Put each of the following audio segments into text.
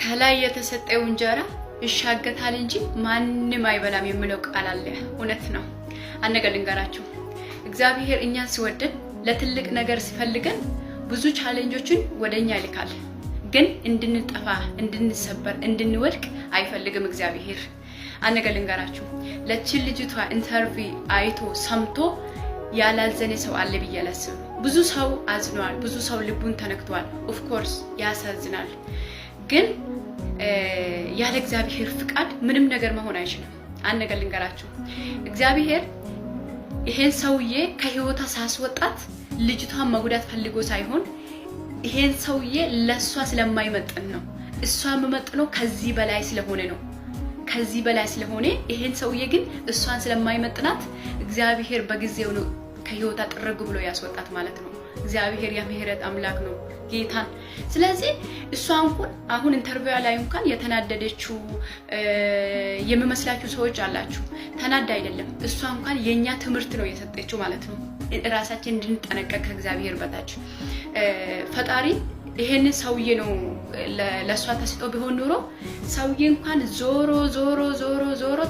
ከላይ የተሰጠው እንጀራ ይሻገታል እንጂ ማንንም አይበላም የሚለው ቃል አለ። እውነት ነው። አንገ ልንገራችሁ እግዚአብሔር እኛን ሲወደን ለትልቅ ነገር ሲፈልገን ብዙ ቻሌንጆችን ወደኛ ይልካል። ግን እንድንጠፋ፣ እንድንሰበር፣ እንድንወድቅ አይፈልግም እግዚአብሔር። አንገ ልንገራችሁ ለቺ ልጅቷ ኢንተርቪው አይቶ ሰምቶ ያላዘነ ሰው አለ ብዬ አላስብም። ብዙ ሰው አዝኗል፣ ብዙ ሰው ልቡን ተነክቷል። ኦፍ ኮርስ ያሳዝናል። ግን ያለ እግዚአብሔር ፍቃድ ምንም ነገር መሆን አይችልም። አንድ ነገር ልንገራችሁ እግዚአብሔር ይሄን ሰውዬ ከህይወቷ ሳስወጣት ልጅቷን መጉዳት ፈልጎ ሳይሆን ይሄን ሰውዬ ለሷ ስለማይመጥን ነው። እሷ የምመጥነው ከዚህ በላይ ስለሆነ ነው። ከዚህ በላይ ስለሆነ ይሄን ሰውዬ ግን እሷን ስለማይመጥናት እግዚአብሔር በጊዜው ነው ከህይወቷ ጥርግ ብሎ ያስወጣት ማለት ነው። እግዚአብሔር የምህረት አምላክ ነው ጌታን። ስለዚህ እሷ አሁን ኢንተርቪው ላይ እንኳን የተናደደችው የሚመስላችሁ ሰዎች አላችሁ። ተናዳ አይደለም። እሷ እንኳን የኛ ትምህርት ነው የሰጠችው ማለት ነው። ራሳችን እንድንጠነቀቅ ከእግዚአብሔር በታች ፈጣሪ ይሄን ሰውዬ ነው ለሷ ተስጦ ቢሆን ኑሮ ሰውዬ እንኳን ዞሮ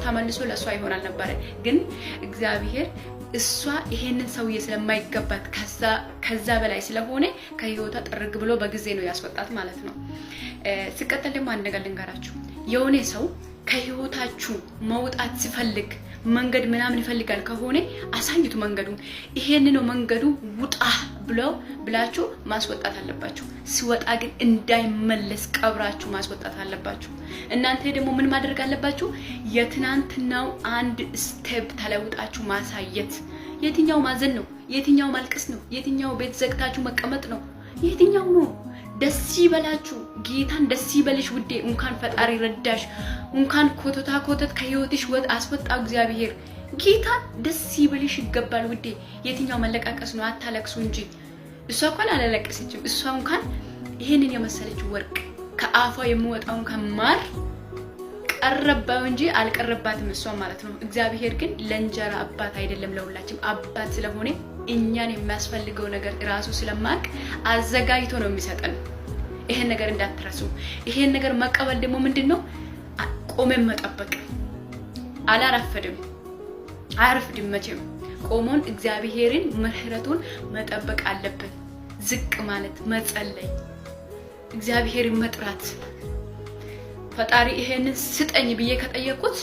ተመልሶ ለሷ ይሆናል ነበር። ግን እግዚአብሔር እሷ ይሄንን ሰውዬ ስለማይገባት ከዛ በላይ ስለሆነ ከህይወቷ ጥርግ ብሎ በጊዜ ነው ያስወጣት ማለት ነው። ሲቀጥል ደግሞ አንድ ነገር ልንገራችሁ የሆነ ሰው ከህይወታችሁ መውጣት ሲፈልግ መንገድ ምናምን ይፈልጋል ከሆነ አሳዩት መንገዱን። ይሄን ነው መንገዱ ውጣ ብላችሁ ማስወጣት አለባችሁ። ሲወጣ ግን እንዳይመለስ ቀብራችሁ ማስወጣት አለባችሁ። እናንተ ደግሞ ምን ማድረግ አለባችሁ? የትናንትናው አንድ ስቴፕ ተለውጣችሁ ማሳየት። የትኛው ማዘን ነው? የትኛው ማልቀስ ነው? የትኛው ቤት ዘግታችሁ መቀመጥ ነው? የትኛው ነው? ደስ ይበላችሁ። ጌታን ደስ ይበልሽ ውዴ። እንኳን ፈጣሪ ረዳሽ። እንኳን ኮተት ከህይወትሽ አስወጣው እግዚአብሔር። ጌታን ደስ ይበልሽ ይገባል ውዴ። የትኛው መለቃቀስ ነው? አታለቅሱ እንጂ። እሷ እንኳን አላለቀሰችም። እሷ እንኳን ይሄንን የመሰለች ወርቅ ከአፏ የሚወጣውን ከማር ቀረባው እንጂ አልቀረባትም እሷ ማለት ነው። እግዚአብሔር ግን ለእንጀራ አባት አይደለም ለሁላችንም አባት ስለሆነ እኛን የሚያስፈልገው ነገር ራሱ ስለማቅ አዘጋጅቶ ነው የሚሰጠን። ይሄን ነገር እንዳትረሱ። ይሄን ነገር መቀበል ደግሞ ምንድነው? ቆመን መጠበቅ። አያረፍድም መቼም። ቆሞን እግዚአብሔርን ምህረቱን መጠበቅ አለብን። ዝቅ ማለት፣ መጸለይ፣ እግዚአብሔርን መጥራት። ፈጣሪ ይሄንን ስጠኝ ብዬ ከጠየቁት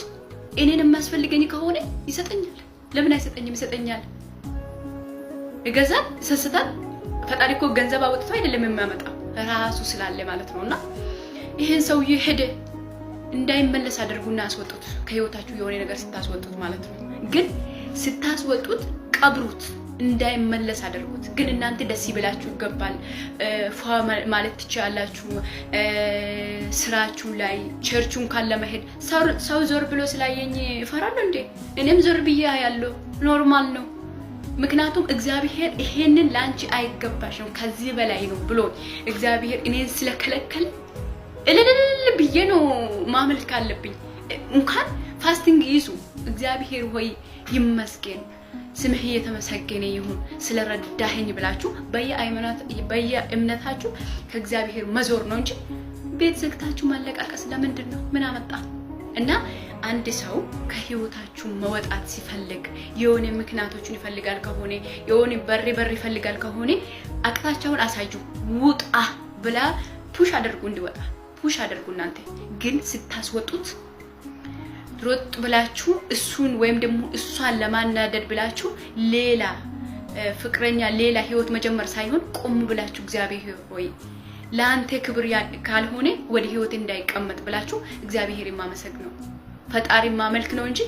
እኔን የሚያስፈልገኝ ከሆነ ይሰጠኛል። ለምን አይሰጠኝም? ይሰጠኛል። ይገዛል፣ ይሰስታል። ፈጣሪ እኮ ገንዘብ አውጥቶ አይደለም የሚያመጣው ራሱ ስላለ ማለት ነውና ይሄን ሰውዬ ሄደ እንዳይመለስ አድርጉና አስወጡት ከህይወታችሁ የሆነ ነገር ስታስወጡት ማለት ነው። ግን ስታስወጡት ቀብሩት፣ እንዳይመለስ አድርጉት። ግን እናንተ ደስ ይበላችሁ ይገባል። ማለት ትችላላችሁ። ስራችሁ ላይ ቸርቹን ካለ መሄድ ሰው ዞር ብሎ ስላየኝ ይፈራል እንዴ? እኔም ዞር ብዬ ያለው ኖርማል ነው። ምክንያቱም እግዚአብሔር ይሄንን ላንቺ አይገባሽም ከዚህ በላይ ነው ብሎ እግዚአብሔር እኔን ስለከለከለ እልል ብዬ ነው ማመልክ አለብኝ። እንኳን ፋስቲንግ ይዙ። እግዚአብሔር ሆይ ይመስገን፣ ስምህ የተመሰገነ ይሁን ስለረዳኸኝ ብላችሁ በየእምነታችሁ ከእግዚአብሔር መዞር ነው እንጂ ቤት ዘግታችሁ ማለቃቀስ ለምንድን ነው? ምን አመጣ? እና አንድ ሰው ከህይወታችሁ መውጣት ሲፈልግ የሆነ ምክንያቶችን ይፈልጋል ከሆነ የሆነ በር ይፈልጋል ከሆነ አቅጣጫውን አሳዩ። ውጣ ብላ ፑሽ አድርጉ፣ እንዲወጣ ፑሽ አድርጉ። እናንተ ግን ስታስወጡት ሮጥ ብላችሁ እሱን ወይም ደግሞ እሷን ለማናደድ ብላችሁ ሌላ ፍቅረኛ ሌላ ህይወት መጀመር ሳይሆን ቆም ብላችሁ እግዚአብሔር ሆይ ለአንተ ክብር ካልሆነ ወደ ህይወት እንዳይቀመጥ ብላችሁ እግዚአብሔር የማመሰግነው ፈጣሪ ማመልክ ነው እንጂ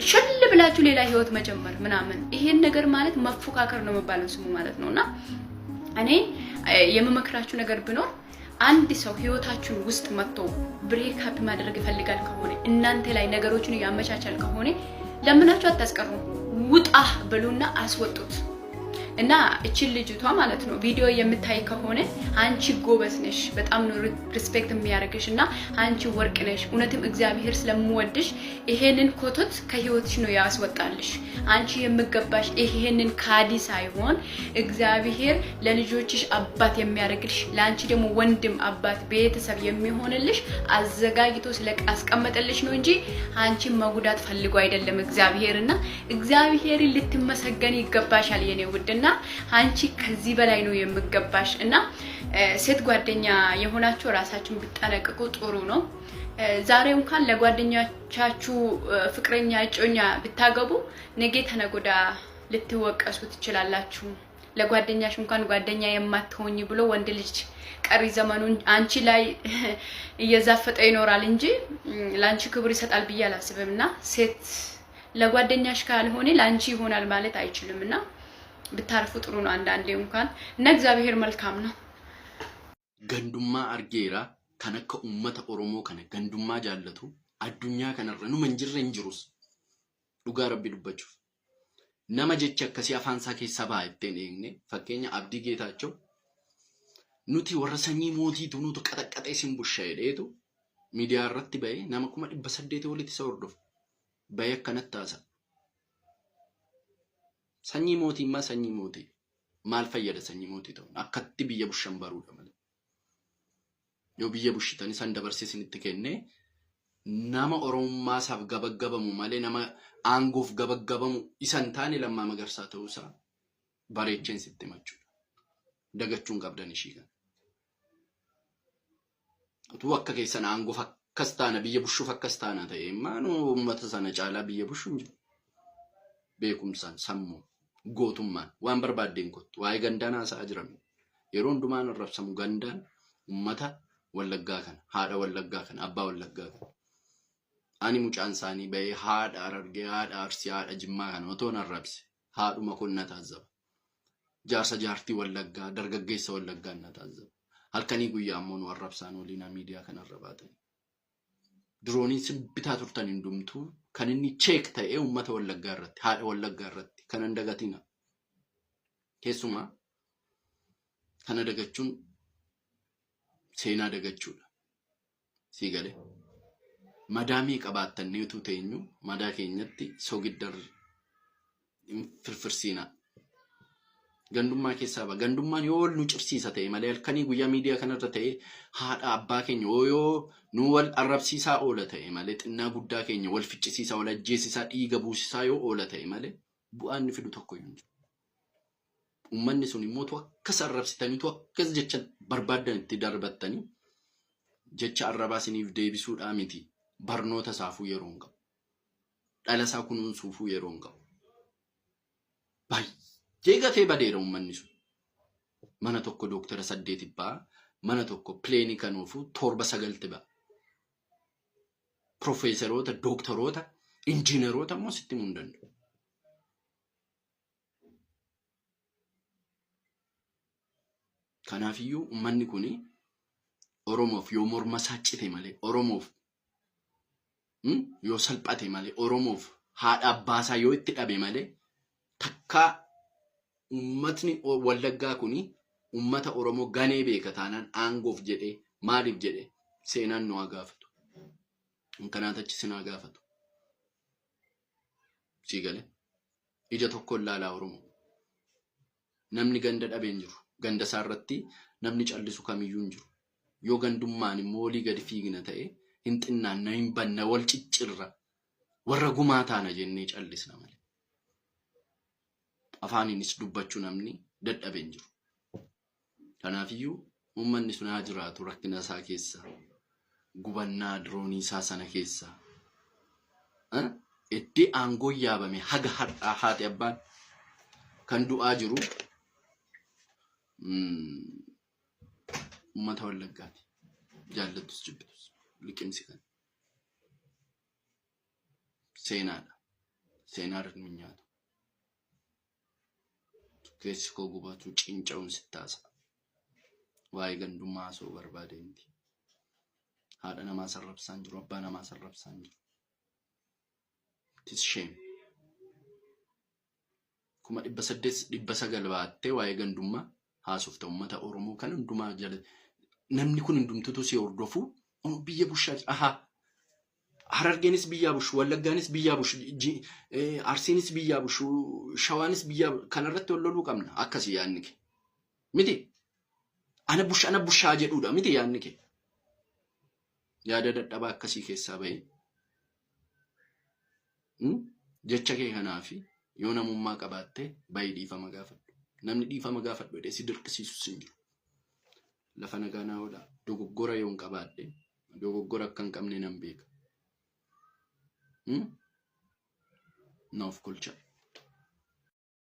ሽል ብላችሁ ሌላ ህይወት መጀመር ምናምን ይሄን ነገር ማለት መፎካከር ነው መባለው ስሙ ማለት ነውና እኔ የምመክራችሁ ነገር ቢኖር አንድ ሰው ህይወታችሁን ውስጥ መጥቶ ብሬክ አፕ ማድረግ ይፈልጋል ከሆነ እናንተ ላይ ነገሮችን ያመቻቻል ከሆነ ለምናችሁ አታስቀሩ። ውጣ ብሉና አስወጡት። እና እቺን ልጅቷ ማለት ነው ቪዲዮ የምታይ ከሆነ አንቺ ጎበዝ ነሽ፣ በጣም ነው ሪስፔክት የሚያደርግሽ እና አንቺ ወርቅ ነሽ። እውነትም እግዚአብሔር ስለምወድሽ ይሄንን ኮቶት ከህይወትሽ ነው ያስወጣልሽ። አንቺ የምገባሽ ይሄንን ካዲ ሳይሆን እግዚአብሔር ለልጆችሽ አባት የሚያደርግልሽ፣ ለአንቺ ደግሞ ወንድም አባት ቤተሰብ የሚሆንልሽ አዘጋጅቶ ስለአስቀመጠልሽ ነው እንጂ አንቺ መጉዳት ፈልጎ አይደለም እግዚአብሔርና እግዚአብሔር ልትመሰገን ይገባሻል የኔ ውድና አንቺ ከዚህ በላይ ነው የምገባሽ። እና ሴት ጓደኛ የሆናችሁ ራሳችሁን ብትጠነቅቁ ጥሩ ነው። ዛሬ እንኳን ለጓደኛቻችሁ ፍቅረኛ እጮኛ ብታገቡ ነገ ተነጎዳ ልትወቀሱ ትችላላችሁ። ለጓደኛሽ እንኳን ጓደኛ የማትሆኝ ብሎ ወንድ ልጅ ቀሪ ዘመኑን አንቺ ላይ እየዛፈጠ ይኖራል እንጂ ላንቺ ክብር ይሰጣል ብዬ አላስብምና ሴት ለጓደኛሽ ካልሆነ ላንቺ ይሆናል ማለት አይችልምና ብታርፉ ጥሩ ነው። አንዳንዴ እንኳን እና እግዚአብሔር መልካም ነው። ገንዱማ አርጌራ ከነከ ኡመተ ኦሮሞ ከነ ገንዱማ ጃለቱ አዱኛ ከነረኑ መንጅረ እንጅሩስ ዱጋ ረቢ ዱባችሁ ነማ ጀቻ ከሲ አፋንሳ ኬሳ ባይቴን እኔ ፈከኛ አብዲ ጌታቸው ኑቲ ወረሰኝ ሞቲ ቱኑቱ ቀጠቀጠ ሲምቡሻ ሄደቱ ሚዲያ አረቲ ባይ ነማኩማ ዲበሰዴት ወሊት ሰወርዶ በየከነታሳ ሰኝ ሞቲማ ሰኝ ሞቲ ማልፈየደ ሰኝ ሞቲ ተው አከቲ ብየ ቡሽን ባሩ ደመለ ዮ ብየ ቡሽተኒ ሰንደበርሲ ሲንትከኔ ናማ ኦሮማ ሳብ ገበገበሙ ማለ ናማ አንጎፍ ገበገበሙ ኢሰንታኒ ለማ መገርሳ ተውሳ ባሬቼን ሲትመቹ ደገቹን ቀብደን ይሽጋ ወከ ከሰና አንጎፍ ከስታና ብየ ቡሹ ፈከስታና ተይማኑ መተሰነ ጫላ ብየ ቡሹ እንጂ ቤኩምሳን ሰሙ ጎቱማን ዋን በርባዴን ኮት ዋይ ገንዳና ሳጅረም የሮንዱማን ረብሰሙ ገንዳን ኡመታ ወለጋ ከን ሃዳ ወለጋ ከን አባ ወለጋ ከን አኒ ሙጫንሳኒ በይ ሃዳ አርጌ ሃዳ አርሲ ሃዳ ጅማ ከን ወቶን አረብስ ሃዱ መኮንነት አዘብ ጃርሰ ጃርቲ ወለጋ ደርገገይሰ ወለጋ እናታዘብ halkani guyya ammoon warrabsaan waliina miidiyaa kana arrabaatan drooniin sibbitaa turtan hundumtuu kan inni cheek ta'ee ummata wallaggaa irratti haadha wallaggaa irratti kan dagatina keessumaa kana dagachuun seenaa dagachuudha sii galee madaamii qabaattanneetu teenyu madaa keenyatti sogiddar firfirsiina gandummaa keessa ba gandummaan yoo nu cibsiisa ta'e malee halkanii guyyaa miidiyaa kanarra ta'e haadha abbaa keenya yoo nu wal arrabsiisaa oola ta'e malee xinnaa guddaa keenya wal ficcisiisaa wal ajjeesisaa dhiiga buusisaa yoo oola ta'e malee bu'aan fidu tokko hin jiru. Uummanni sun immoo akkas arrabsitanii akkas jecha barbaadan itti darbattanii jecha arrabaa isiniif deebisuudhaa miti barnoota saafuu yeroo hin qabu. Dhala isaa kunuunsuufuu yeroo hin qabu. Jeegate badeera uummanni sun mana tokko dooktara 8 baa mana tokko pleeni kanuufu 7-9 baa profeesaroota dooktaroota injiineroota immoo sitti himuu hin danda'u. Kanaafiyyuu uummanni kuni Oromoof yoo morma saccite malee Oromoof yoo salphate malee Oromoof haadha abbaasaa yoo itti dhabe malee takkaa ummatni wallaggaa kuni ummata Oromoo ganee beeka taanaan aangoof jedhee maaliif jedhee seenaan nu gaafatu. Kanaatachi sinaa gaafatu. Sigale ija tokko laalaa Oromoo. Namni ganda dhabeen jiru. Ganda saarratti namni callisu kamiyyuu hin jiru. Yoo gandummaan immoo olii gadi fiigina ta'e hin xinnaan na hin banna wal ciccirra warra gumaa taana jennee callisna malee. Afaaninis dubbachuu namni dadhabeen jiru. Kanaafiyyuu uummanni sun haa jiraatu rakkina isaa keessa gubannaa droonii isaa sana keessa itti aangoo yaabame haga har'aa haati abbaan kan du'aa jiru ummata wallaggaati jaallattus jibbitus liqimsi kan seenaadha seenaa irratti nyaatu. Keessi koo gubatu cinca'uun sittaasa. Waa'ee gandummaa soo barbaadeenti. Haadha namaa sarrabsaan jiru, abbaa namaa sarrabsaan jiru. It is shame. kuma dhibba sagal baattee waa'ee gandummaa haasofta uummata Oromoo kan hundumaa jala namni kun hundumtutu si hordofu biyya bushaa aha Harargeenis biyyaa bushu Wallaggaanis biyyaa bushu Arsiinis biyyaa bushu Shawaanis biyyaa kanarratti walloluu qabna akkasii yaadni kee miti ana bushaa jedhuudha miti yaadni kee yaada dadhabaa akkasii keessaa bahee jecha kee kanaafi yoo namummaa qabaattee baay'ee dhiifama gaafadhu namni dhiifama gaafadhu jedhee si dirqisiisu sin jiru lafa nagaanaa oola dogoggora yoon qabaadhe dogoggora akka hin qabne nan beeka noof kolcha